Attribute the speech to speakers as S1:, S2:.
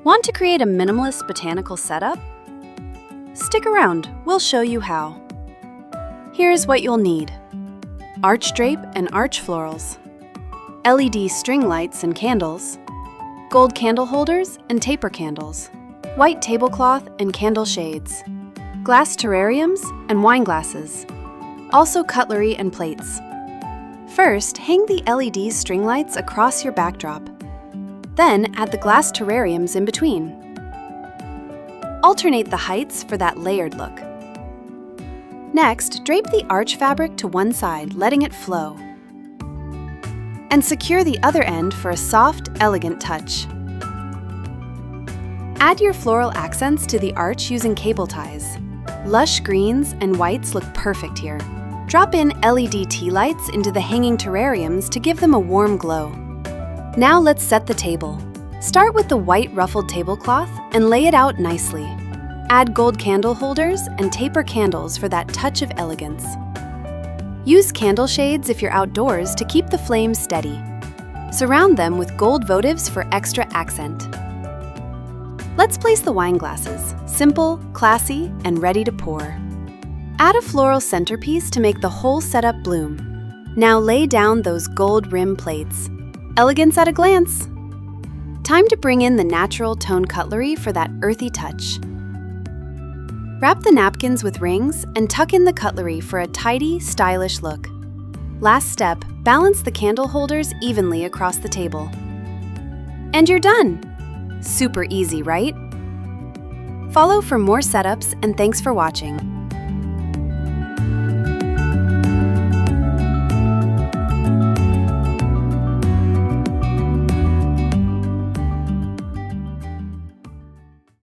S1: Want to create a minimalist botanical setup? Stick around, we'll show you how. Here's what you'll need: arch drape and arch florals, LED string lights and candles, gold candle holders and taper candles, white tablecloth and candle shades, glass terrariums and wine glasses, also cutlery and plates. First, hang the LED string lights across your backdrop. Then add the glass terrariums in between. Alternate the heights for that layered look. Next, drape the arch fabric to one side, letting it flow. And secure the other end for a soft, elegant touch. Add your floral accents to the arch using cable ties. Lush greens and whites look perfect here. Drop in LED tea lights into the hanging terrariums to give them a warm glow. Now let's set the table. Start with the white ruffled tablecloth and lay it out nicely. Add gold candle holders and taper candles for that touch of elegance. Use candle shades if you're outdoors to keep the flames steady. Surround them with gold votives for extra accent. Let's place the wine glasses, simple, classy, and ready to pour. Add a floral centerpiece to make the whole setup bloom. Now lay down those gold rim plates. Elegance at a glance. Time to bring in the natural tone cutlery for that earthy touch. Wrap the napkins with rings and tuck in the cutlery for a tidy, stylish look. Last step, balance the candle holders evenly across the table. And you're done! Super easy, right? Follow for more setups, and thanks for watching.